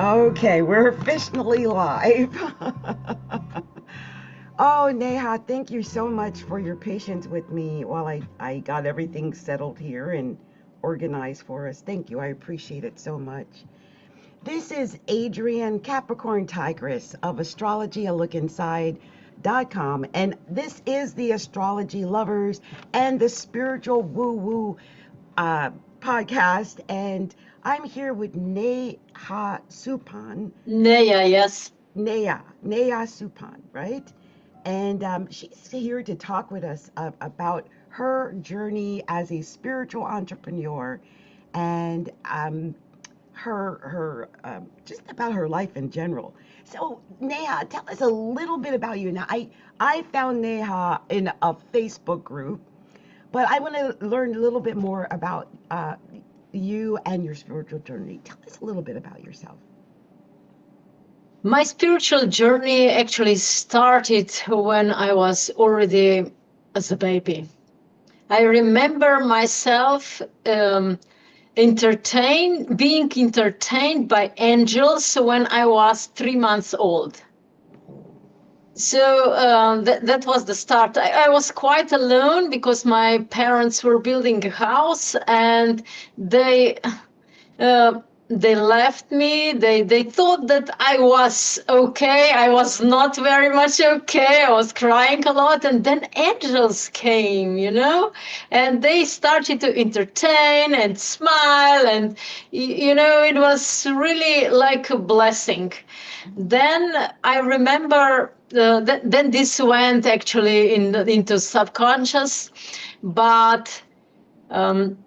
Okay, we're officially live. Oh, Neha, thank you so much for your patience with me while I got everything settled here and organized for us. Thank you. I appreciate it so much. This is Adrienne Capricorntigress of Astrology, a look inside.com, and this is the astrology lovers and the spiritual woo woo uh, podcast. And I'm here with Neha Zupan. Neja, yes. Neha Zupan, right? And she's here to talk with us about her journey as a spiritual entrepreneur and her just about her life in general. So Neha, tell us a little bit about you. Now, I found Neha in a Facebook group, but I want to learn a little bit more about you and your spiritual journey. Tell us a little bit about yourself. My spiritual journey actually started when I was already as a baby. I remember myself being entertained by angels when I was 3 months old. So that was the start. I was quite alone because my parents were building a house and they uh, they left me. They thought that I was okay. I was not very much okay. I was crying a lot, and then angels came, and they started to entertain and smile, and it was really like a blessing. Then I remember. Then this went actually into subconscious, but um,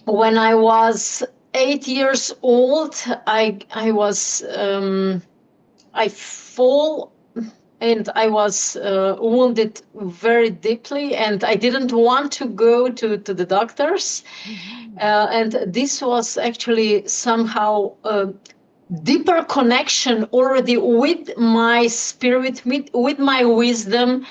when I was 8 years old, I fall and I was wounded very deeply, and I didn't want to go to the doctors. Mm-hmm. And this was actually somehow a deeper connection already with my spirit, with my wisdom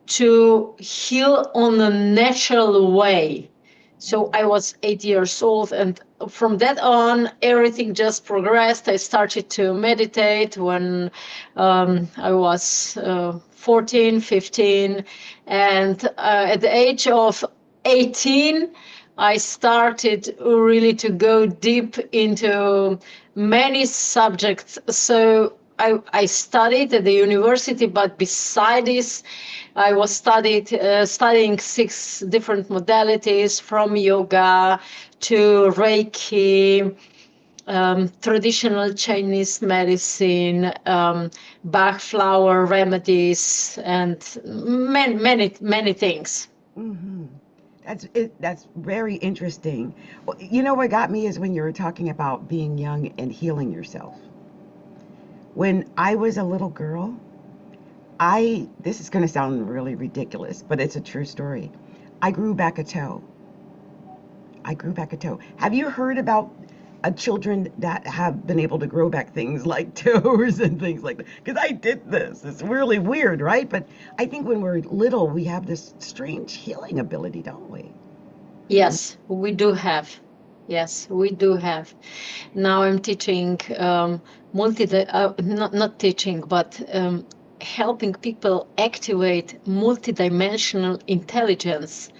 to heal on a natural way. So I was 8 years old, and from that on, everything just progressed. I started to meditate when I was 14, 15, and at the age of 18, I started really to go deep into many subjects. So I studied at the university, but beside this, I was studying 6 different modalities from yoga to Reiki, traditional Chinese medicine, Bach flower remedies, and many things. Mm-hmm. That's it. That's very interesting. Well, you know what got me is when you were talking about being young and healing yourself. When I was a little girl, this is going to sound really ridiculous, but it's a true story. I grew back a toe. I grew back a toe. Have you heard about children that have been able to grow back things like toes and things like that? Because I did this. It's really weird, right? But I think when we're little, we have this strange healing ability, don't we? Yes, we do have. Yes, we do have. Now I'm teaching not teaching, but helping people activate multidimensional intelligence.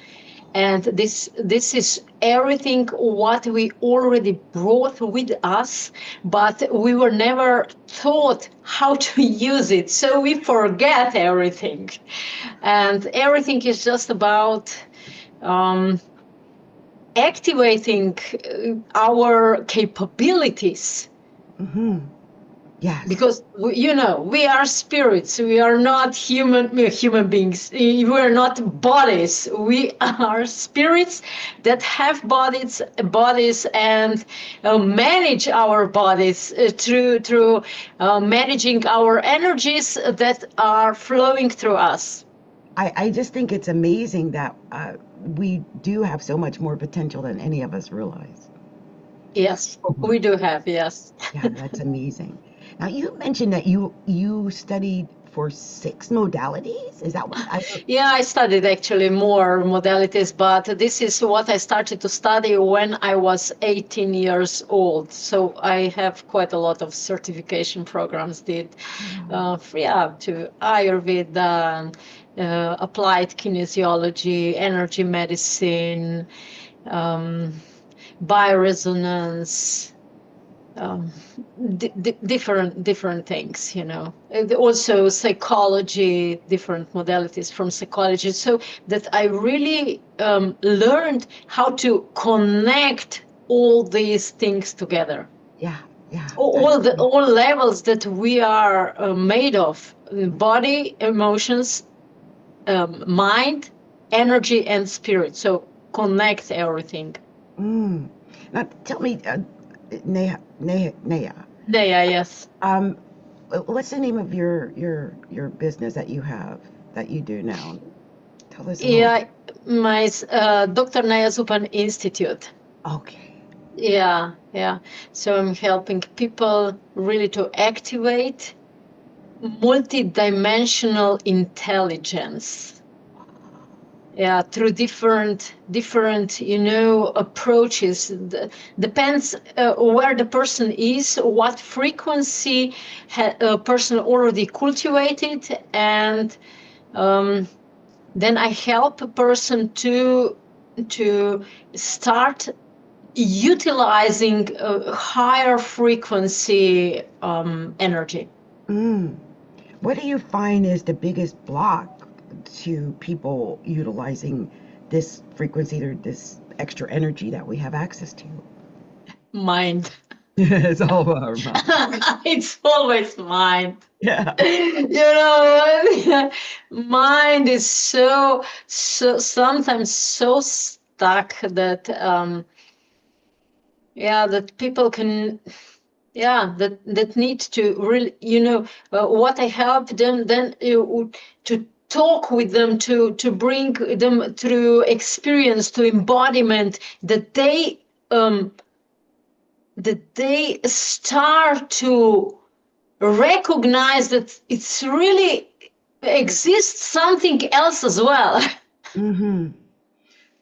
And this is everything what we already brought with us, but we were never taught how to use it. So we forget everything. And everything is just about um, activating our capabilities, Mm-hmm. Yes. because we are spirits. We are not human beings. We are not bodies. We are spirits that have bodies, and manage our bodies through managing our energies that are flowing through us. I just think it's amazing that we do have so much more potential than any of us realize. Yes, So we much. do have. Yes. Yeah, that's amazing. Now you mentioned that you studied for 6 modalities? Is that what I heard? Yeah, I studied actually more modalities, but this is what I started to study when I was 18 years old. So I have quite a lot of certification programs did, yeah, to Ayurveda, applied kinesiology, energy medicine, um, bioresonance, um, different things, you know. And also psychology, different modalities from psychology, so that I really learned how to connect all these things together. Yeah, yeah. All levels that we are made of: body, emotions, mind, energy, and spirit. So connect everything. Mm. Now tell me, Neha, Yeah, yes. um, what's the name of your business that you have that you do now? Tell us a little. Yeah, my Dr. Neja Zupan Institute. Okay. Yeah, yeah. So I'm helping people really to activate multidimensional intelligence. Yeah, through different, you know, approaches. Depends where the person is, what frequency a person already cultivated, and um, then I help a person to start utilizing a higher frequency energy. Mm. What do you find is the biggest block to people utilizing this frequency or this extra energy that we have access to? Mind. It's all about our mind. It's always mind. Yeah. You know, mind is so sometimes so stuck that yeah, that people can, yeah, that need to really, you know, what I help them then to talk with them, to bring them through experience, to embodiment, um that they start to recognize that it's really exists something else as well. Hmm.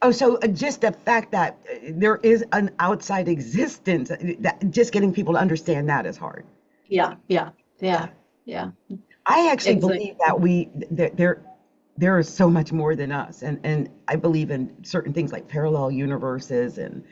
Oh, so just the fact that there is an outside existence, that just getting people to understand that is hard. Yeah, yeah, Yeah. yeah, yeah, I actually exactly. believe that there is so much more than us, and I believe in certain things like parallel universes and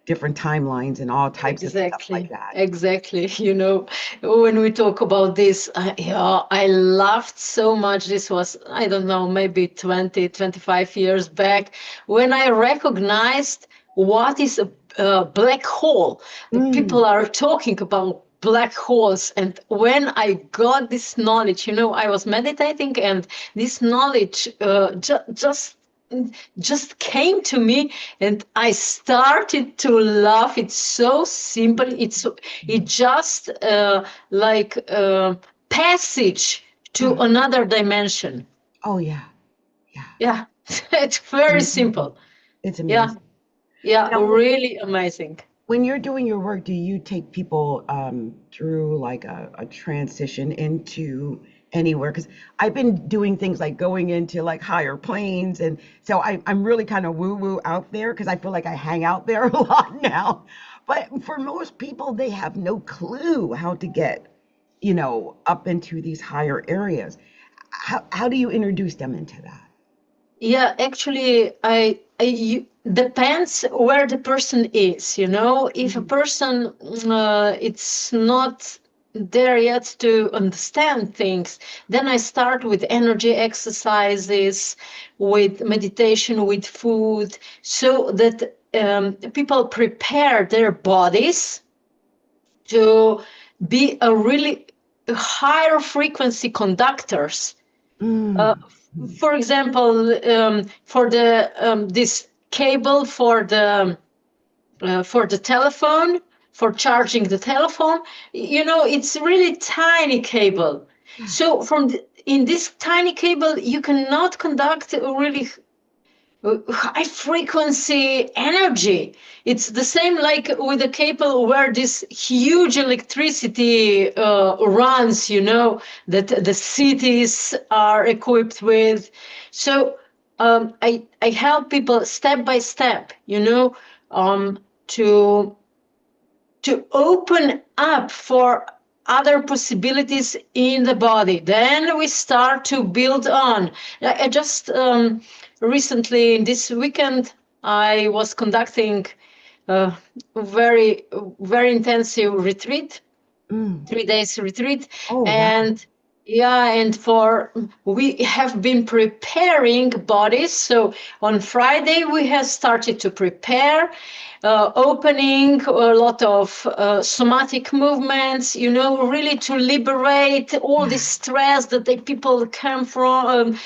different timelines and all types of stuff like Exactly, that. exactly. You know, when we talk about this, yeah, I laughed so much. This was, I don't know, maybe 20, 25 years back when I recognized what is a black hole. The Mm, people are talking about black holes. And when I got this knowledge, you know, I was meditating and this knowledge just came to me and I started to laugh. It's so simple. It just like passage to mm. another dimension. Oh yeah, yeah. Yeah, it's It's very amazing. simple. It's Yeah, amazing. yeah, Now, really amazing. when you're doing your work, do you take people through like a transition into anywhere? Because I've been doing things like going into like higher planes, and so I'm really kind of woo woo out there because I feel like I hang out there a lot now. But for most people, they have no clue how to get, up into these higher areas. How do you introduce them into that? Yeah, actually, depends where the person is. You know, if a Mhm. person it's not there yet to understand things, then I start with energy exercises, with meditation, with food, so that people prepare their bodies to be a really higher frequency conductors. uh, Mm. for example, for the this cable for the telephone, for charging the telephone, you know, it's really tiny cable. Yeah. So in this tiny cable, you cannot conduct really high frequency energy. It's the same like with the cable where this huge electricity runs, that the cities are equipped with. So I help people step by step, to open up for other possibilities in the body. Then we start to build on. I just recently, this weekend, I was conducting a very, very intensive retreat, Mm. 3 days retreat. Oh, wow. And yeah, and we have been preparing bodies. So on Friday, we have started to prepare, opening a lot of somatic movements, really to liberate all Yeah. this stress that the people come from,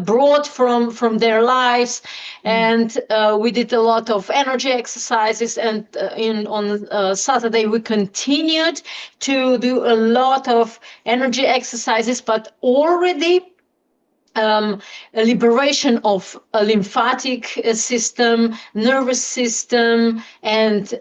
brought from their lives. Mm. And we did a lot of energy exercises. And on Saturday, we continued to do a lot of energy exercises, but already a liberation of a lymphatic system, nervous system, and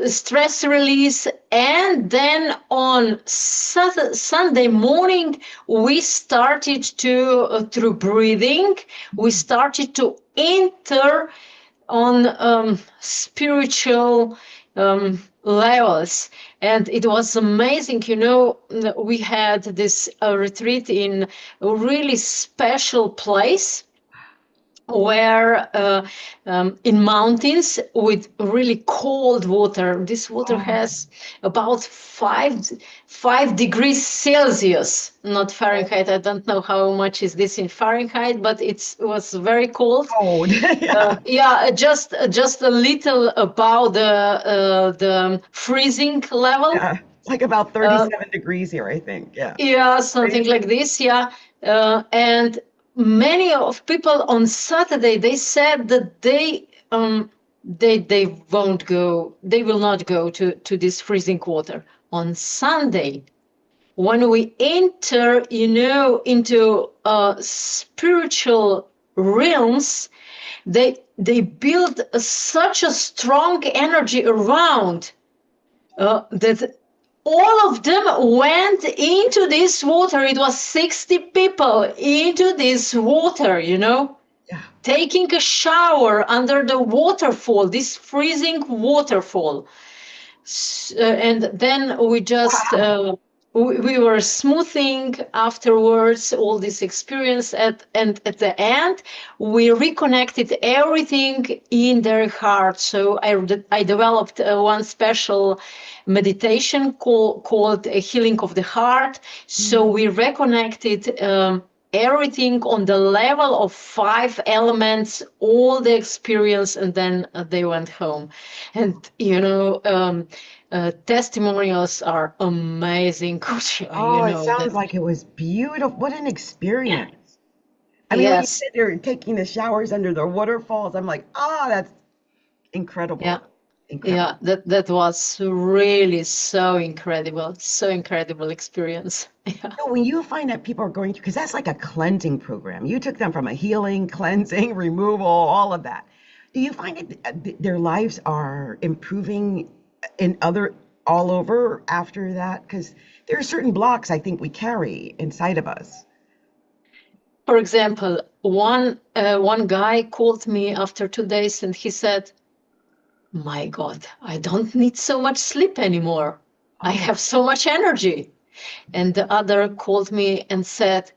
stress release. And then on Sunday morning, we started to, through breathing, we started to enter on spiritual levels. And it was amazing. We had this retreat in a really special place where in mountains with really cold water. This water Oh, has about 5 degrees Celsius, not Fahrenheit. I don't know how much is this in Fahrenheit, but it was very cold. cold. Yeah. Yeah, just a little above the freezing level. Yeah. Like about Uh, 37 degrees here, I think. Yeah. yeah, something Crazy. like this. Yeah, and many of people on Saturday, they said that they won't go. They will not go to this freezing water. On Sunday, when we enter, into spiritual realms, they build such a strong energy around, that all of them went into this water. It was 60 people into this water, Yeah. taking a shower under the waterfall, this freezing waterfall. And then we just Wow. we were smoothing afterwards all this experience, and at the end we reconnected everything in their heart. So I developed one special meditation called a healing of the heart. So Mm. we reconnected everything on the level of 5 elements, all the experience, and then they went home. And testimonials are amazing. Oh, it That. sounds like it was beautiful. What an Yeah. experience. I mean, when you Yes. said you're taking the showers under the waterfalls, I'm like, oh, that's Yeah. incredible. Incredible. Yeah. That was really so incredible. So incredible experience. Yeah. So when you find that people are going through, because that's like a cleansing program, you took them from a healing, cleansing, removal, all of that. Do you find their lives are improving in other all over after that? Because there are certain blocks I think we carry inside of us. For example, one guy called me after 2 days and he said, "My God, I don't need so much sleep anymore. I Oh, have so much energy." And the other called me and said,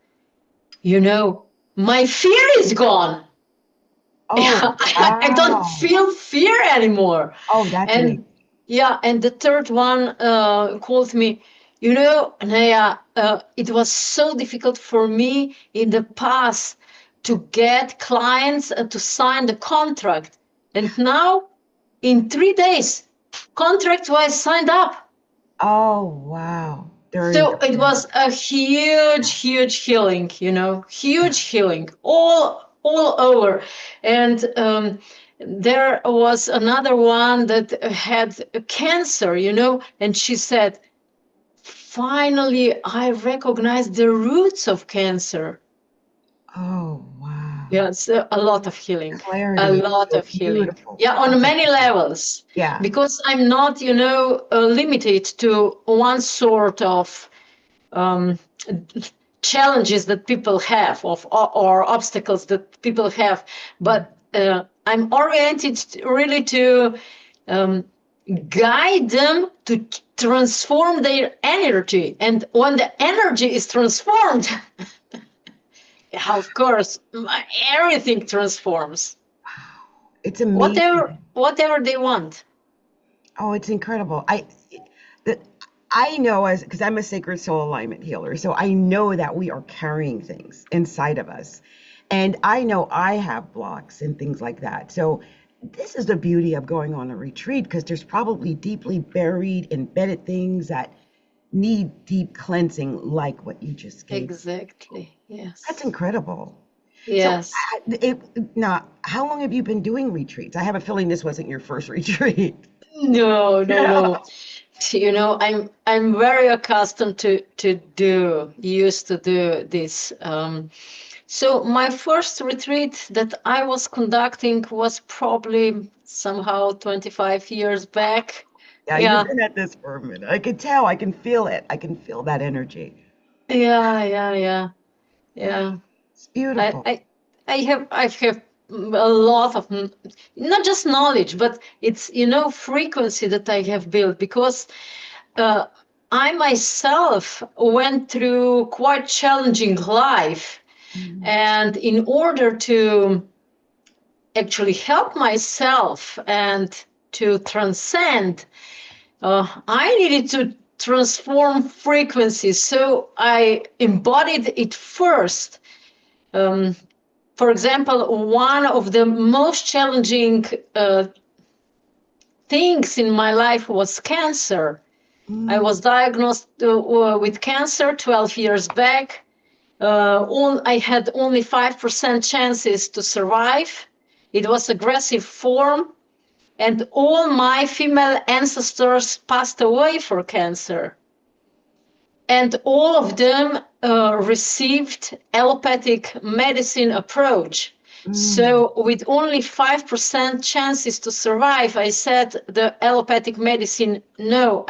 "My fear is gone. oh, I don't wow. feel fear anymore." Oh, that's And amazing. yeah, and the third one called me, Neja, it was so difficult for me in the past to get clients to sign the contract. And now, in 3 days, contract was signed up. Oh, wow. They're in. So it was a huge, huge healing, huge healing all over. And there was another one that had cancer, and she said, "Finally, I recognized the roots of cancer." Oh, wow. Yes, a lot of healing, a Clarity. lot So of healing. beautiful. Yeah, on many levels, Yeah. because I'm not, limited to one sort of um, challenges that people have, or obstacles that people have, but I'm oriented really to um, guide them to transform their energy. And when the energy is transformed, of course, everything transforms. It's amazing. Whatever they want. Oh, it's incredible. The, I know as because I'm a sacred soul alignment healer, so I know that we are carrying things inside of us. And I know I have blocks and things like that. So this is the beauty of going on a retreat because there's probably deeply buried, embedded things that need deep cleansing, like what you just gave. Exactly. That's Yes. incredible. So, Yes. now, how long have you been doing retreats? I have a feeling this wasn't your first retreat. No, no, no. I'm very accustomed to used to do this. So my first retreat that I was conducting was probably somehow 25 years back. Yeah, you've Yeah, been at this for a minute. I can tell. I can feel it. I can feel that energy. yeah, yeah, yeah, yeah. It's I, beautiful. I, I have a lot of not just knowledge, but it's frequency that I have built because uh, I myself went through quite challenging life, Mm. and in order to actually help myself and to transcend, I needed to transform frequencies. So I embodied it first. Um, for example, one of the most challenging things in my life was cancer. I Mm. was diagnosed with cancer 12 years back. I had only 5% chances to survive. It was aggressive form, and all my female ancestors passed away for cancer. And all of them received allopathic medicine approach. Mm. So with only 5% chances to survive, I said the allopathic medicine, no,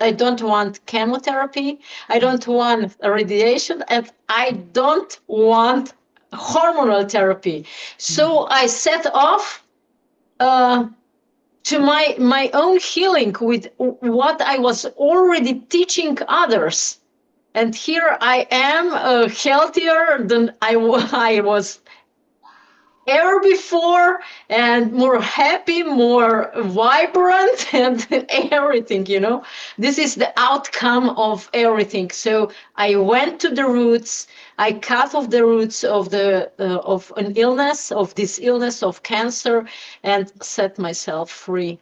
I don't want chemotherapy, I don't want radiation, and I don't want hormonal therapy. Mm. So I set off uh, to my own healing with what I was already teaching others. And here I am, healthier than I was ever before, and more happy, more vibrant, and everything. This is the outcome of everything. So I went to the roots. I cut off the roots of an illness, of this illness of cancer, and set myself free.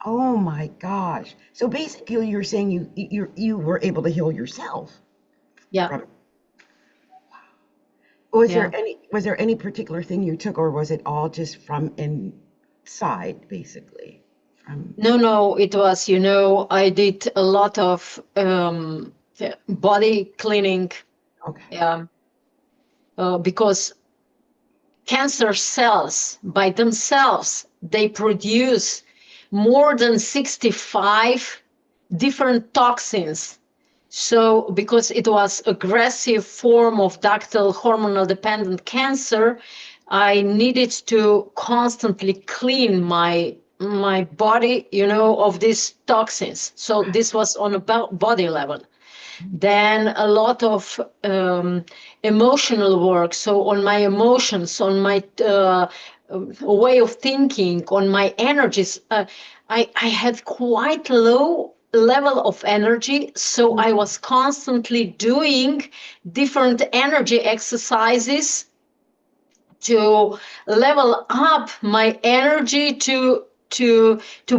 Oh my gosh. So basically, you're saying you were able to heal yourself Yeah, from it. yeah. Was there any particular thing you took, or was it all just from inside, basically? From No, no, it was, I did a lot of body cleaning, okay. um, because cancer cells by themselves, they produce more than 65 different toxins. So because it was aggressive form of ductal hormonal dependent cancer, I needed to constantly clean my body, of these toxins. So this was on a body level. Then a lot of emotional work. So on my emotions, on my way of thinking, on my energies. I had quite low level of energy, so I was constantly doing different energy exercises to level up my energy to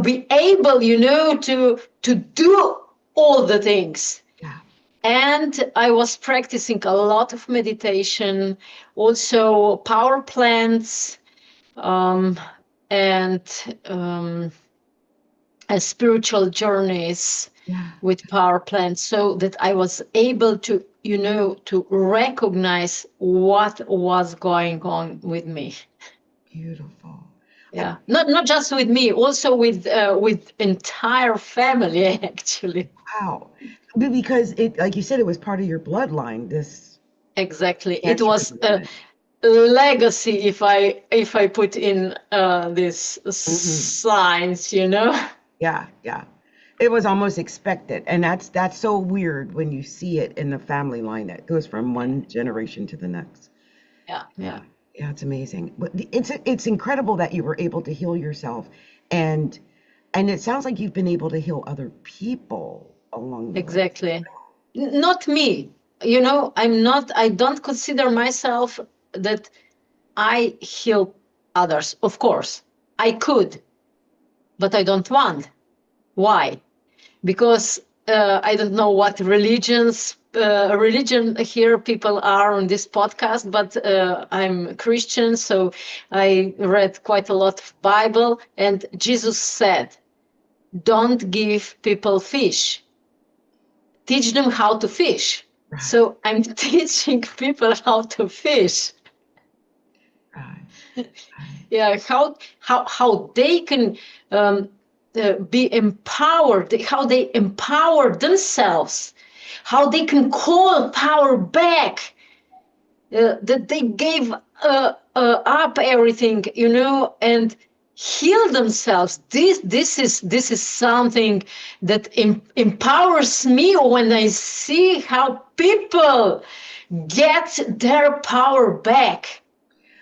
be able, to do all the things. Yeah. And I was practicing a lot of meditation, also power plants, um, and spiritual journeys. Yeah. with power plants, so that I was able to, to recognize what was going on with me. Beautiful. I, Yeah, not just with me, also with entire family actually. wow. Because it, like you said, it was part of your bloodline. This Exactly, it cancer was a movement. legacy, if I put in these Hmm. signs. Yeah, yeah. It was almost expected, and that's so weird when you see it in the family line that goes from one generation to the next. Yeah, Yeah, yeah. yeah, it's amazing. But it's incredible that you were able to heal yourself, and and it sounds like you've been able to heal other people along the way. Exactly. Not me. I don't consider myself that I heal others. Of course, I could, but I don't want. Why? Because I don't know what religion here people are on this podcast, but I'm Christian, so I read quite a lot of Bible, and Jesus said, "Don't give people fish. Teach them how to fish." Right, So I'm teaching people how to fish. right, right. Yeah, how they can be empowered, how they empower themselves, how they can call power back, that they gave up everything, and heal themselves. This is something that empowers me when I see how people get their power back,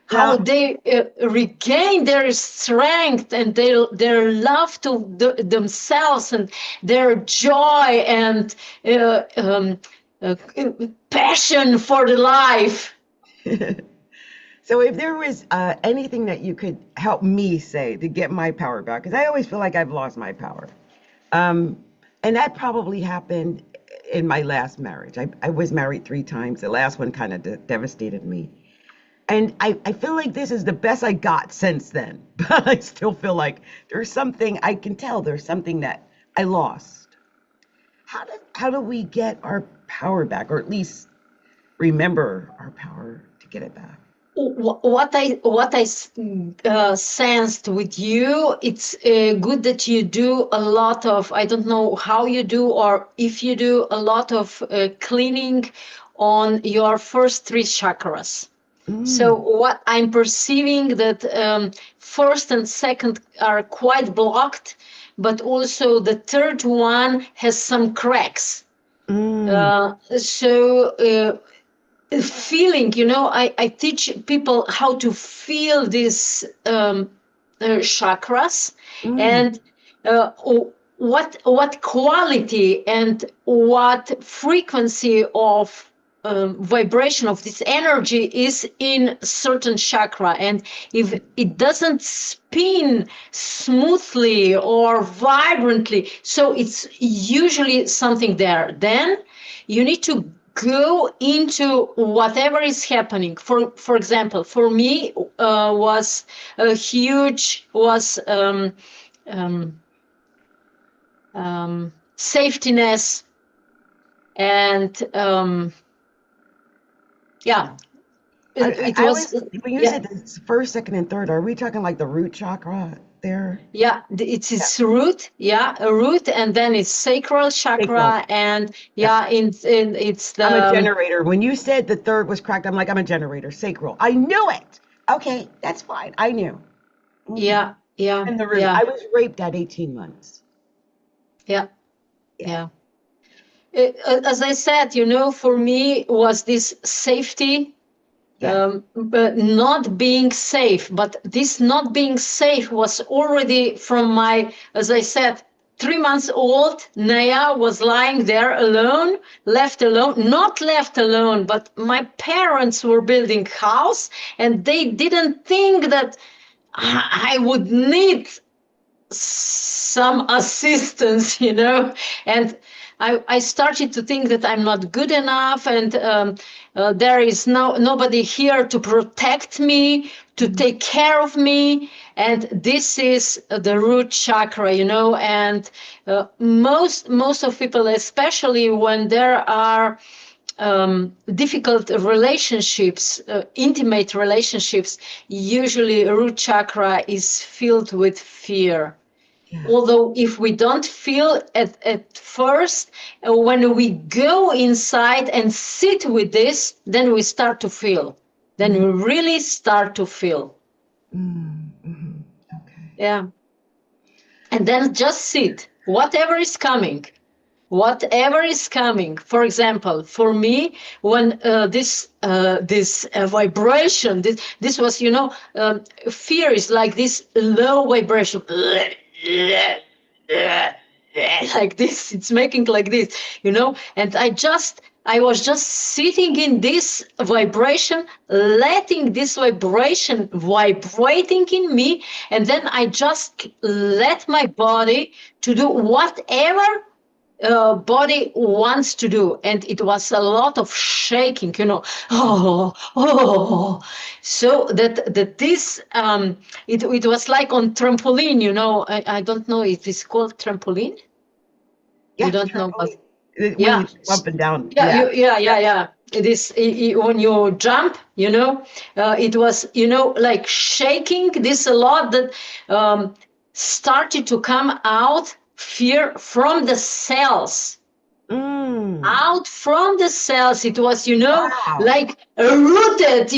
how Now, they regain their strength and their love to themselves and their joy and uh, um, uh, passion for the life. so if there was anything that you could help me say to get my power back, because I always feel like I've lost my power. Um, and that probably happened in my last marriage. I was married 3 times. The last one kind of devastated me. And I feel like this is the best I got since then. But I still feel like there's something I can tell there's something that I lost. How do we get our power back, or at least remember our power to get it back? What I sensed with you, it's good that you do a lot of, I don't know how you do, or if you do a lot of cleaning on your first three chakras. So Mm, what I'm perceiving that first and second are quite blocked, but also the third one has some cracks. mm, So feeling, I teach people how to feel these chakras, mm. and uh, what quality and what frequency of vibration of this energy is in certain chakra, and if it doesn't spin smoothly or vibrantly, so it's usually something there. Then you need to go into whatever is happening. For example, for me, was a huge was um, safetiness, and yeah, it I was. was when you Yeah, said the first, second, and third. Are we talking like the root chakra there? yeah, it's Yeah, its root, yeah, a root, and then it's sacral sacral. chakra, and Yep. yeah, in it's I'm a the generator. When you said the third was cracked, I'm like, I'm a generator. Sacral. I knew it. Okay, that's fine. I knew. Hmm. yeah, yeah, And the root. yeah, I was raped at 18 months. yeah, Yeah. yeah. As I said, for me was this safety, Yes. but not being safe. But this not being safe was already from my, as I said, 3 months old. Naya was lying there alone, left alone, not left alone, but my parents were building house, and they didn't think that I would need some assistance, and I started to think that I'm not good enough, and there is nobody here to protect me, to take care of me. And this is the root chakra, and most of people, especially when there are difficult relationships, intimate relationships, usually root chakra is filled with fear. Yeah. Although if we don't feel at first, when we go inside and sit with this, then we start to feel. Then we really start to feel. Mm-hmm. Okay. Yeah. And then just sit. Whatever is coming. Whatever is coming. For example, for me, when this vibration, this was, fear is like this low vibration, like this. It's making like this, and I was just sitting in this vibration, letting this vibration vibrating in me, and then I just let my body to do whatever body wants to do. And it was a lot of shaking, so that this it was like on trampoline, I don't know if it's called trampoline. Yeah, You don't know, but when yeah, you jump up and down. yeah, Yeah. yeah. It is when you jump, it was, like shaking this a lot, that started to come out fear from the cells. Out from the cells. It was, Wow. like rooted,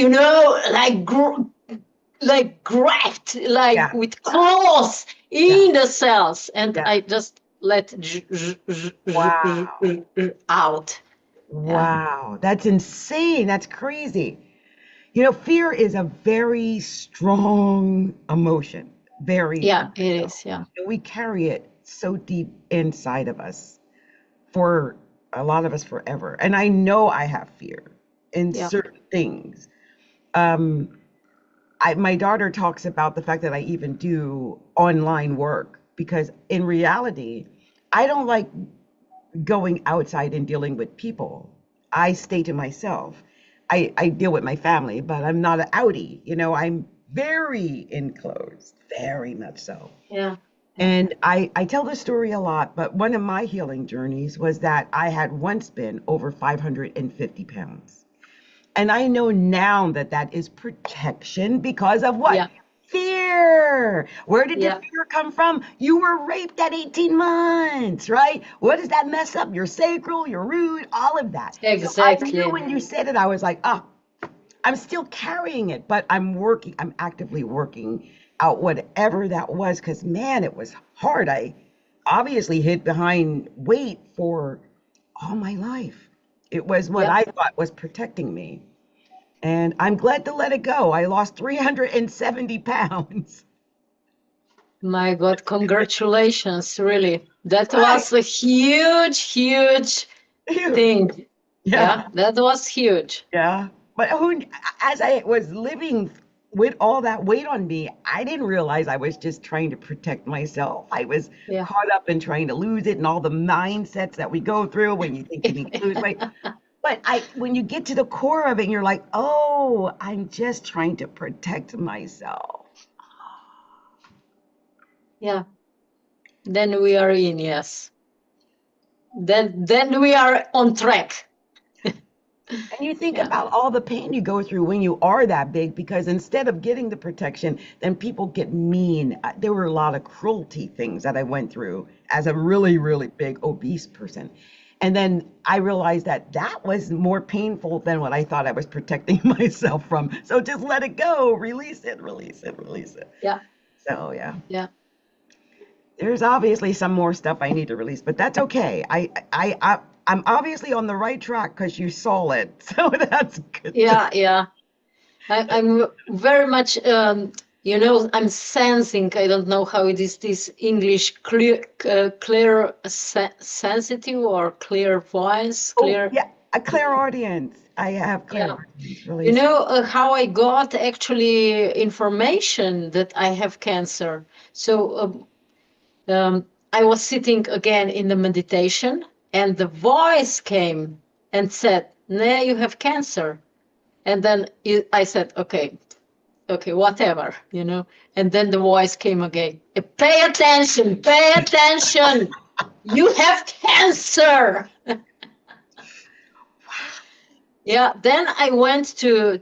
like grabbed, like Yeah. with claws in the cells. And Yeah. I just let Wow. out. Wow. That's insane. That's crazy. Fear is a very strong emotion. Very, Yeah, very it so. is. Yeah. And we carry it so deep inside of us for a lot of us forever. And I know I have fear in Yeah. certain things. My daughter talks about the fact that I even do online work because in reality, I don't like going outside and dealing with people. I stay to myself. I deal with my family, but I'm not an outie. I'm very enclosed, very much so. Yeah. And I tell this story a lot, but one of my healing journeys was that I had once been over 550 pounds. And I know now that that is protection because of what? Yeah. Fear. Where did the Yeah. fear come from? You were raped at 18 months, right? What does that mess up? Your sacral, your root, all of that. So I knew Exactly. when you said it, I was like, oh, I'm still carrying it, but I'm actively working out whatever that was because, man, it was hard. I obviously hid behind weight for all my life. It was what Yeah. I thought was protecting me. And I'm glad to let it go. I lost 370 pounds. My God, congratulations, really. That Right. was a huge, huge thing. Yeah. Yeah, that was huge. Yeah. But as I was living with all that weight on me, I didn't realize I was just trying to protect myself. I was Yeah. caught up in trying to lose it and all the mindsets that we go through when you think you need to lose weight. But when you get to the core of it, you're like, oh, I'm just trying to protect myself. Yeah. Then we are in, yes. Then we are on track. And you think Yeah. about all the pain you go through when you are that big, because instead of getting the protection, then people get mean. There were a lot of cruelty things that I went through as a really, really big obese person. And then I realized that that was more painful than what I thought I was protecting myself from. So just let it go, release it, release it, release it. Yeah. So yeah, Yeah. there's obviously some more stuff I need to release, but that's okay. I'm obviously on the right track because you saw it, so that's good. Yeah. Yeah. I'm very much, I'm sensing, I don't know how it is, this English clear sensitive or clear voice, Oh clear. yeah, a clairaudience. I have Yeah. clairaudience You release. know how I got actually information that I have cancer. So I was sitting again in the meditation, and the voice came and said, "Nah, you have cancer." And then I said, okay, whatever, And then the voice came again. Pay attention, pay attention. You have cancer. Yeah. Then I went to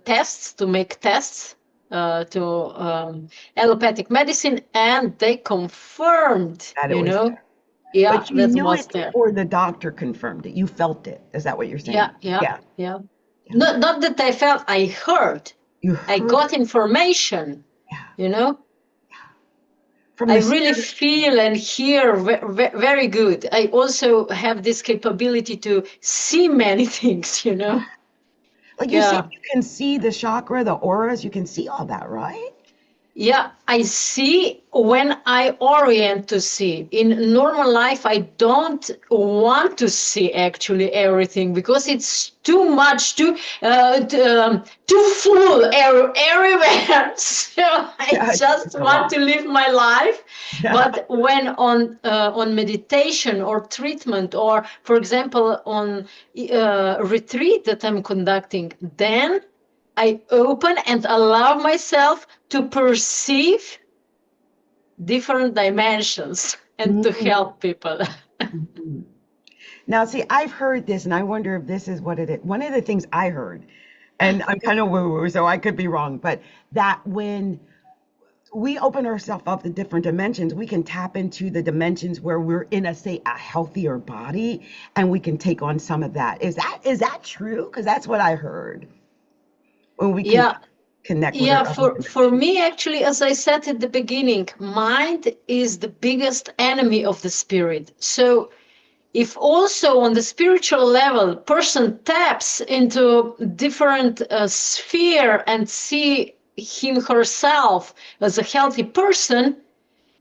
tests, to make tests, to allopathic medicine, and they confirmed, That it was there. Yeah, But you that knew was it there. before the doctor confirmed it. You felt it. Is that what you're saying? Yeah, yeah, Yeah. yeah. Yeah. Not that I felt, I heard. You I heard got it. information, Yeah. From I the really spirit. feel and hear very good. I also have this capability to see many things, Like you said, Yeah. you can see the chakra, the auras, you can see all that, right? Yeah, I see when I orient to see. In normal life, I don't want to see actually everything because it's too much, too full everywhere. So I Yeah, it's, just it's a want lot. to live my life. Yeah. But when on meditation or treatment, or for example on retreat that I'm conducting, then I open and allow myself to perceive different dimensions and to Mhm. help people. Mhm. Now, see, I've heard this, and I wonder if this is what it is. One of the things I heard, and I'm kind of woo-woo, so I could be wrong, but that when we open ourselves up to different dimensions, we can tap into the dimensions where we're in a, say, a healthier body, and we can take on some of that. Is that true? Because that's what I heard. When we can Yeah, connect with yeah. our other For dimensions. me, actually, as I said at the beginning, mind is the biggest enemy of the spirit. So if also on the spiritual level person taps into different sphere and see him herself as a healthy person,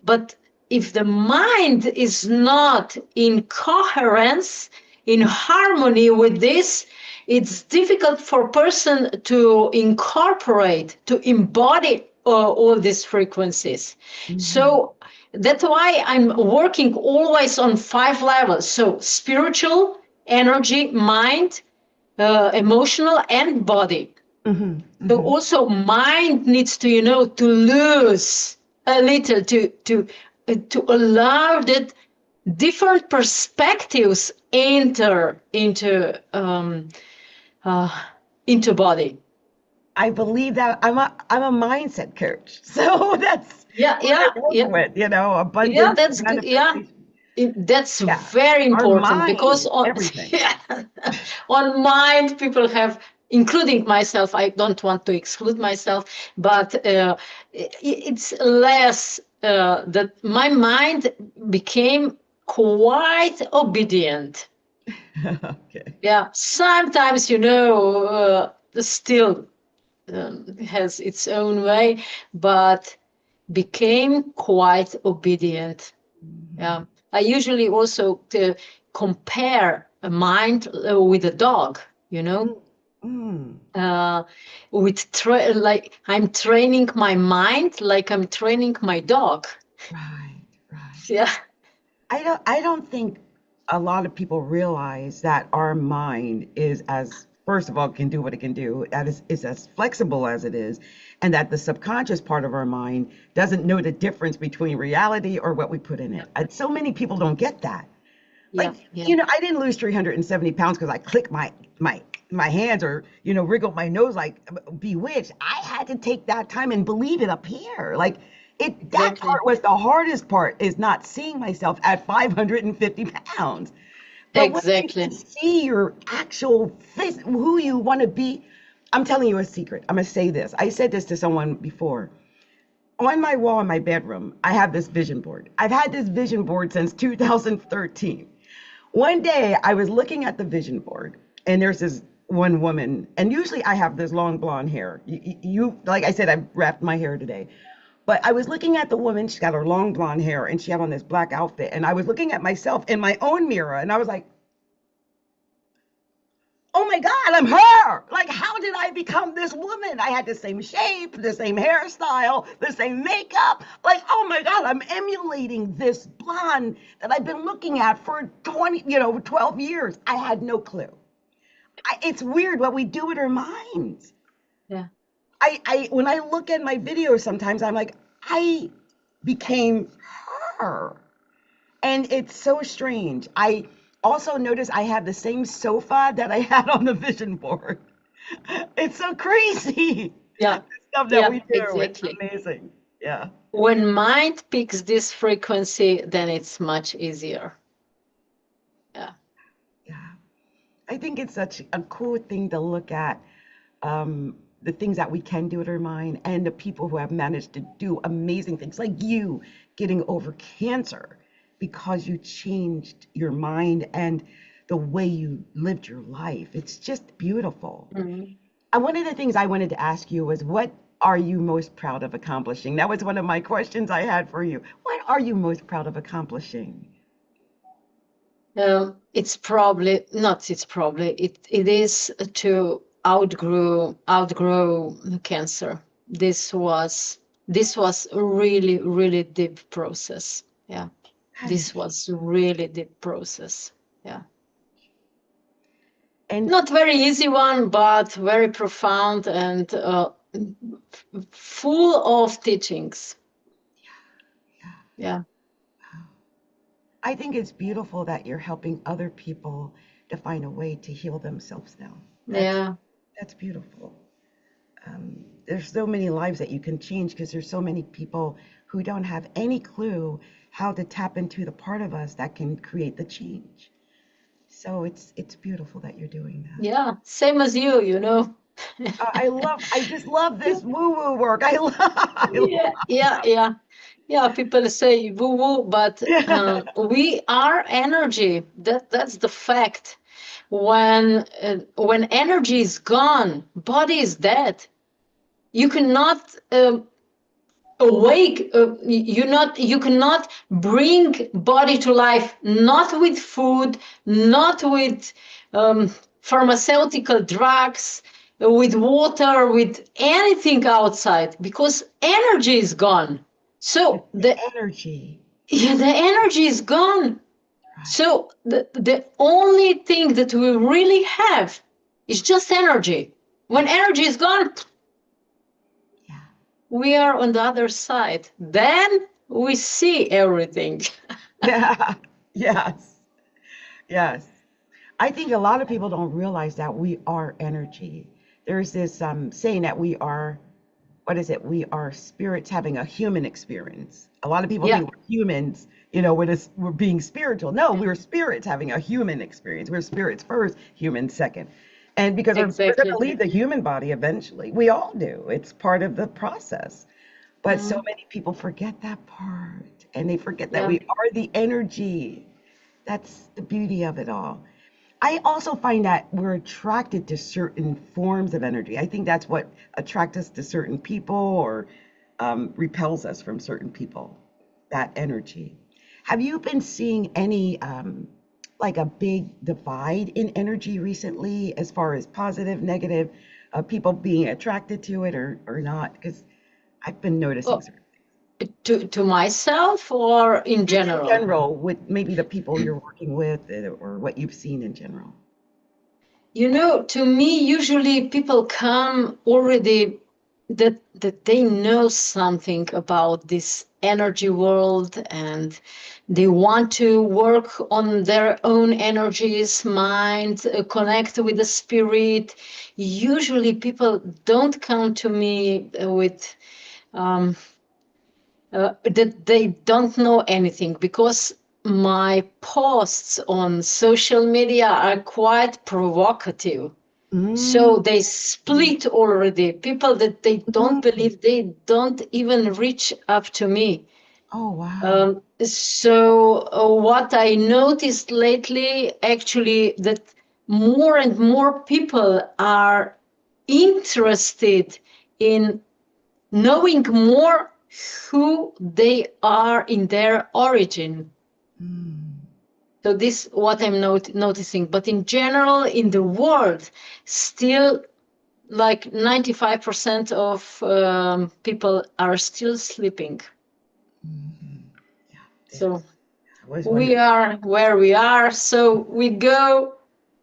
but if the mind is not in coherence, in harmony with this, it's difficult for a person to incorporate, to embody all these frequencies. Mhm. So that's why I'm working always on 5 levels. So spiritual, energy, mind, emotional, and body. Mhm. So Mhm. also mind needs to, to lose a little to allow that different perspectives enter uh, into body. I believe that I'm a mindset coach. So that's Yeah, what I yeah, work yeah, with, yeah. abundance That's good. Yeah, manifestation. that's Yeah. very Our important mind because is on everything. yeah, on mind people have, including myself. I don't want to exclude myself, but it's less that my mind became quite obedient. Okay. Yeah, sometimes still has its own way, but became quite obedient. Mhm. Yeah, I usually also compare a mind with a dog. You know, Mm. Mm. uh, like I'm training my mind, like I'm training my dog. Right, right. Yeah, I don't think a lot of people realize that our mind is as first of all can do what it can do, that is as flexible as it is, and that the subconscious part of our mind doesn't know the difference between reality or what we put in yeah, it. And so many people don't get that. yeah, Like, yeah. I didn't lose 370 pounds because I clicked my hands or, wriggled my nose like bewitched. I had to take that time and believe it up here. Like that Exactly, part was the hardest part is not seeing myself at 550 pounds. But once you can exactly. see your actual face, who you want to be, I'm telling you a secret. I'm going to say this. I said this to someone before. On my wall in my bedroom, I have this vision board. I've had this vision board since 2013. One day I was looking at the vision board and there's this one woman, and usually I have this long blonde hair. Like I said, I wrapped my hair today. But I was looking at the woman, she's got her long blonde hair and she had on this black outfit. And I was looking at myself in my own mirror and I was like, oh my God, I'm her. Like, how did I become become this woman. I had the same shape, the same hairstyle, the same makeup. Like, oh my God, I'm emulating this blonde that I've been looking at for 12 years. I had no clue. It's weird what we do with our minds. Yeah. When I look at my videos sometimes, I'm like, I became her. And it's so strange. I also notice I have the same sofa that I had on the vision board. It's so crazy. Yeah. The stuff that Yeah, we do. It's exactly. amazing. Yeah. When mind picks this frequency, then it's much easier. Yeah. Yeah. I think it's such a cool thing to look at, the things that we can do with our mind and the people who have managed to do amazing things, like you getting over cancer because you changed your mind and the way you lived your life. It's just beautiful. Mhm. And one of the things I wanted to ask you was, what are you most proud of accomplishing? That was one of my questions I had for you. What are you most proud of accomplishing? It's probably not. It's probably it is to outgrow cancer. This was a really really deep process. Yeah, That this is, was a really deep process. Yeah, and not very easy one, but very profound and full of teachings. Yeah, I think it's beautiful that you're helping other people to find a way to heal themselves now. yeah. That's beautiful. There's so many lives that you can change because there's so many people who don't have any clue how to tap into the part of us that can create the change. So it's beautiful that you're doing that. Yeah, same as you. I just love this woo-woo work. I Yeah, love yeah, yeah. Yeah, people say woo woo, but it. we are energy. That's the fact. When energy is gone, body is dead. You cannot awake. You cannot bring body to life. Not with food, not with pharmaceutical drugs, with water, with anything outside, because energy is gone. So It's the the energy. yeah, the energy is gone. Right. So the only thing that we really have is just energy. When energy is gone, Yeah. we are on the other side. Then we see everything. Yeah. Yes. Yes. I think a lot of people don't realize that we are energy. There's this saying that we are, what is it? We are spirits having a human experience. A lot of people Yeah, think we're humans, we're being spiritual. No, we're spirits having a human experience. We're spirits first, humans second. And because we're going to exactly. leave the human body eventually. We all do. It's part of the process. But so Mm, many people forget that part and they forget that yeah, we are the energy. That's the beauty of it all. I also find that we're attracted to certain forms of energy. I think that's what attracts us to certain people or repels us from certain people, that energy. Have you been seeing any, like a big divide in energy recently as far as positive, negative, people being attracted to it or not? Because I've been noticing oh, certain to myself or in just in general. general with maybe the people you're working with or what you've seen in general. To me, usually people come already that they know something about this energy world, and they want to work on their own energies, mind, connect with the spirit. Usually, people don't come to me with um, that they don't know anything, because my posts on social media are quite provocative. Mm, So they split already. People that they don't mm. believe, they don't even reach up to me. Oh, wow. So what I noticed lately, actually, that more and more people are interested in knowing more who they are in their origin. Mm. So this what I'm noticing. But in general, in the world, still like 95% of people are still sleeping. Yeah, So I was we wondering. are where we are. So we go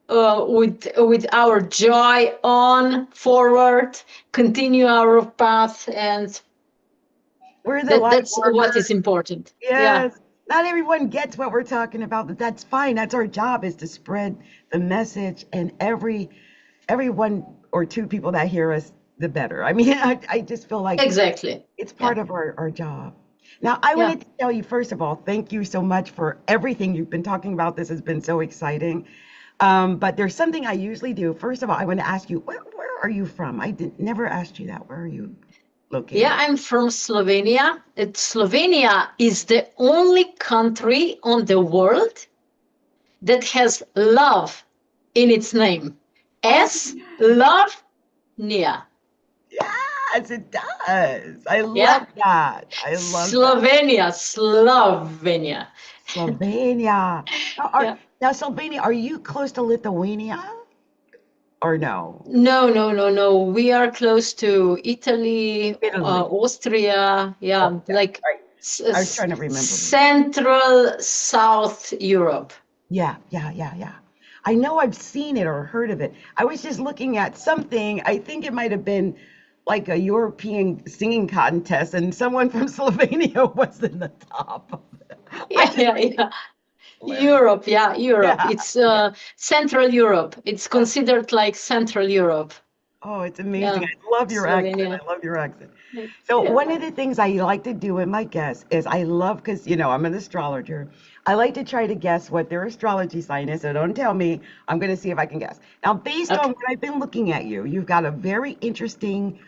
with our joy on forward, continue our path, and We're the light that's what is workers. important. Yeah, Yes. Not everyone gets what we're talking about, but that's fine. That's our job is to spread the message, and every one or two people that hear us, the better. I mean, I just feel like exactly. it's Yeah, part of our job. Now, I yeah. wanted to tell you, first of all, thank you so much for everything you've been talking about. This has been so exciting. But there's something I usually do. First of all, I want to ask you, where are you from? Never asked you that. Where are you Yeah, located? I'm from Slovenia. Slovenia is the only country on the world that has love in its name. Oh, S, love, Nia. yes, it does. I Yeah, love that. I love that. Slovenia. Slovenia. Now, Yeah. Slovenia, are you close to Lithuania or no? No, no, no, no. We are close to Italy, Italy. Austria. Oh, Yeah, yeah, like right. I was trying to remember. Central South Europe. Yeah, yeah, yeah, yeah. I know I've seen it or heard of it. I was just looking at something. I think it might have been like a European singing contest, and someone from Slovenia was in the top. I Yeah, just yeah, think yeah. it's hilarious. Europe, yeah, Europe. Yeah, It's yeah, Central Europe. It's yeah. considered like Central Europe. Oh, it's amazing. Yeah, I love your accent. Slovenia. I love your accent. So Yeah. one of the things I like to do with my guests is I love because I'm an astrologer. I like to try to guess what their astrology sign is. So don't tell me. I'm going to see if I can guess. Now, based on Okay. what I've been looking at you, you've got a very interesting.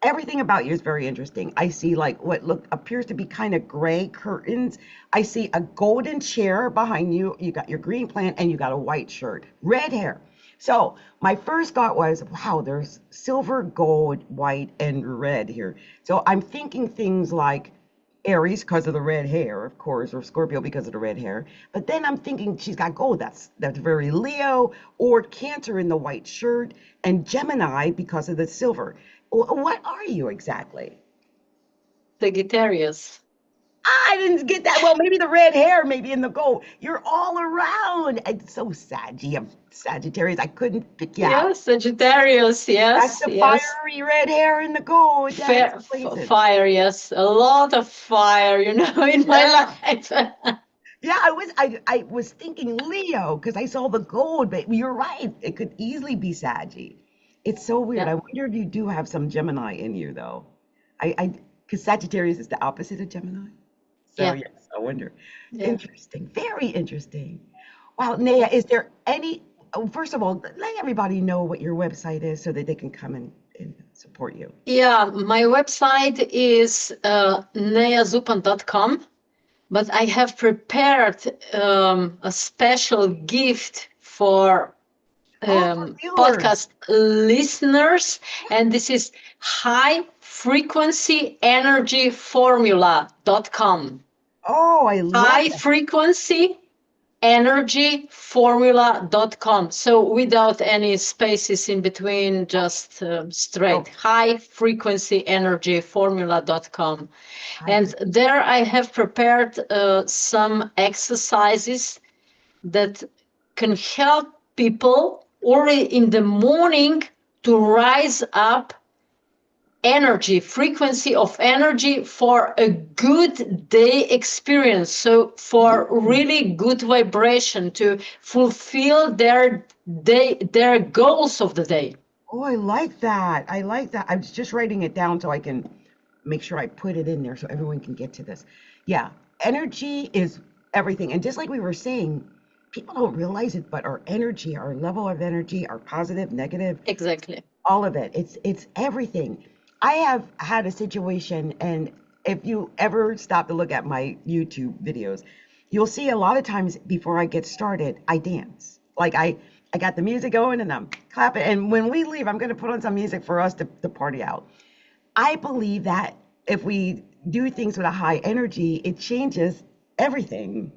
Everything about you is very interesting. I see like what look appears to be kind of gray curtains. I see a golden chair behind you. You got your green plant and you got a white shirt, red hair. So my first thought was, wow, there's silver, gold, white, and red here. So I'm thinking things like Aries because of the red hair, of course, or Scorpio because of the red hair. But then I'm thinking she's got gold. That's very Leo, or Cancer in the white shirt, and Gemini because of the silver. What are you exactly? Sagittarius. I didn't get that. Well, maybe the red hair, maybe in the gold. You're all around. It's so saggy. I'm Sagittarius. I couldn't pick you out. Yes, Sagittarius. That's Yes, the yes. fiery red hair and the gold. That's blazing. Fire. Yes, a lot of fire. In my Yeah. life. Yeah, I was thinking Leo because I saw the gold, but you're right. It could easily be Saggy. It's so weird. Yeah, I wonder if you do have some Gemini in you though. I because Sagittarius is the opposite of Gemini. So yeah, yes, I wonder. yeah. Interesting. Very interesting. Wow, Naya, is there any first of all, let everybody know what your website is so that they can come and support you. Yeah, my website is nejazupan.com, but I have prepared a special gift for Oh, for viewers. podcast listeners, and this is high frequency energy formula.com. Oh, I love High that. frequency energyformula.com. So without any spaces in between, just straight So high frequency energyformula.com. high And frequency. there I have prepared some exercises that can help people already in the morning to rise up energy, frequency of energy for a good day experience. So for really good vibration to fulfill their goals of the day. Oh, I like that. I like that. I was just writing it down so I can make sure I put it in there so everyone can get to this. Yeah, energy is everything. And just like we were saying, people don't realize it, but our energy, our level of energy, our positive, negative, Exactly. all of it. It's everything. I have had a situation, and if you ever stop to look at my YouTube videos, you'll see a lot of times before I get started, I dance. Like I got the music going and I'm clapping. And when we leave, I'm gonna put on some music for us to party out. I believe that if we do things with a high energy, it changes everything.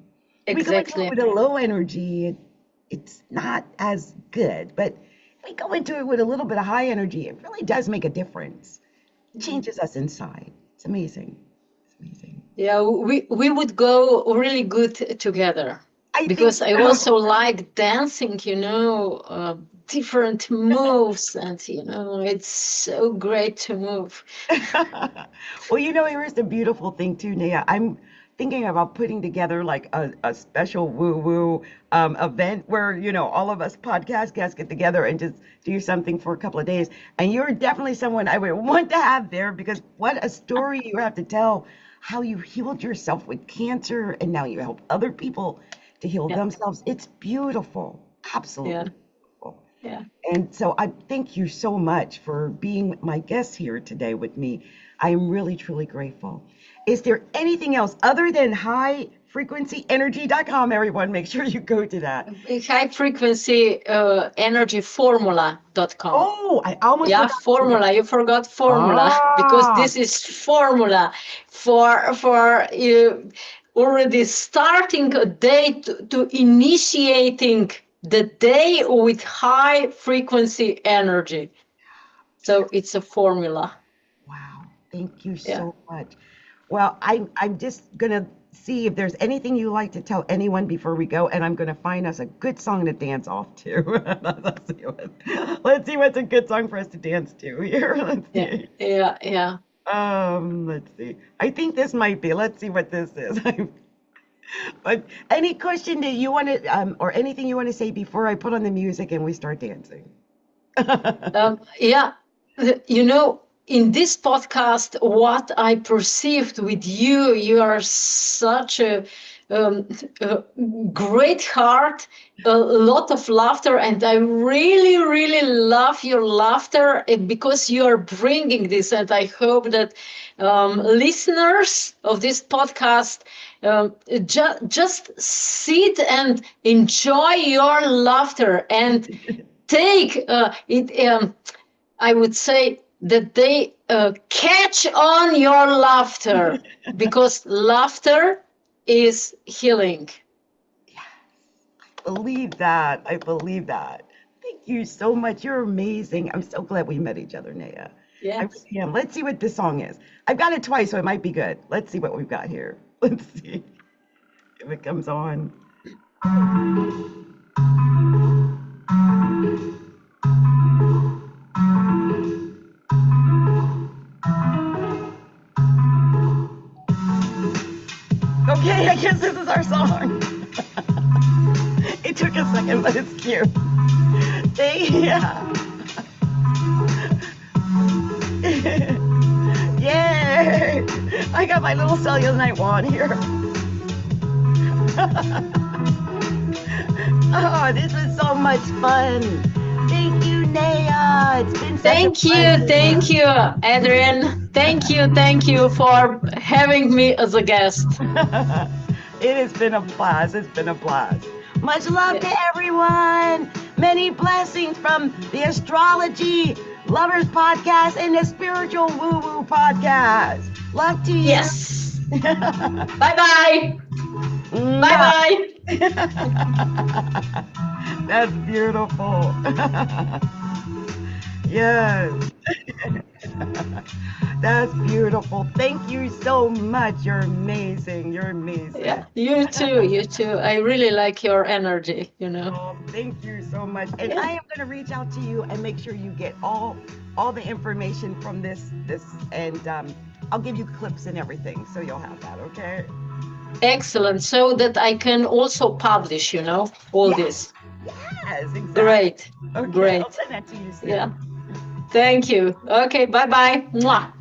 If we go into it Exactly. with a low energy, it's not as good. But we go into it with a little bit of high energy, it really does make a difference. It changes us inside. It's amazing. It's amazing. Yeah, we would go really good together I think because I so. also like dancing, different moves, and it's so great to move. Well, here's the beautiful thing too, Nia. I'm thinking about putting together like a special woo-woo event where, all of us podcast guests get together and just do something for a couple of days. And you're definitely someone I would want to have there because what a story you have to tell, how you healed yourself with cancer and now you help other people to heal Yeah, themselves. It's beautiful. yeah, Absolutely beautiful. yeah. And so I thank you so much for being my guest here today with me. I am really, truly grateful. Is there anything else other than highfrequencyenergy.com, everyone? Make sure you go to that. High frequency energy formula.com. Oh, I almost Yeah, forgot to do that. formula. You forgot formula because Ah, this is formula for you already starting a day to initiating the day with high frequency energy. So it's a formula. wow. Thank you Yeah. so much. Well, I'm just gonna see if there's anything you like to tell anyone before we go, and I'm gonna find us a good song to dance off to. Let's see what's a good song for us to dance to here. Let's Yeah. see. Yeah. Yeah. Let's see. I think this might be. Let's see what this is. But any question that you want to, or anything you want to say before I put on the music and we start dancing? Yeah, in this podcast, what I perceived with you, you are such um, a great heart, a lot of laughter, and I really, really love your laughter because you are bringing this. And I hope that listeners of this podcast just sit and enjoy your laughter and take it. I would say that they catch on your laughter because laughter is healing. Believe that. I believe that. Thank you so much. You're amazing. I'm so glad we met each other, Naya. I Yes. really am. Let's see what this song is. I've got it twice, so it might be good. Let's see what we've got here. Let's see if it comes on. Okay, I guess this is our song. It took a second, but it's cute. Yeah. Yay! I got my little cellulite wand here. Oh, this was so much fun. Thank you, Naya. It's been such Thank a you, pleasure. thank you, Adrienne. Thank you for having me as a guest. It has been a blast. It's been a blast. Much love to everyone. Many blessings from the Astrology Lovers Podcast and the Spiritual Woo Woo Podcast. Love to you. Yes. Bye-bye. Bye-bye. That's beautiful. Yes. That's beautiful. Thank you so much. You're amazing. You're amazing. Yeah, you too, you too. I really like your energy, Oh, thank you so much. And Yeah. I am going to reach out to you and make sure you get all the information from this and I'll give you clips and everything so you'll have that, okay? Excellent. So that I can also publish, all Yes. this. Yes, exactly. Great. Okay, Great. I'll send that to you soon. Yeah. Thank you. Okay, bye-bye. Mwah.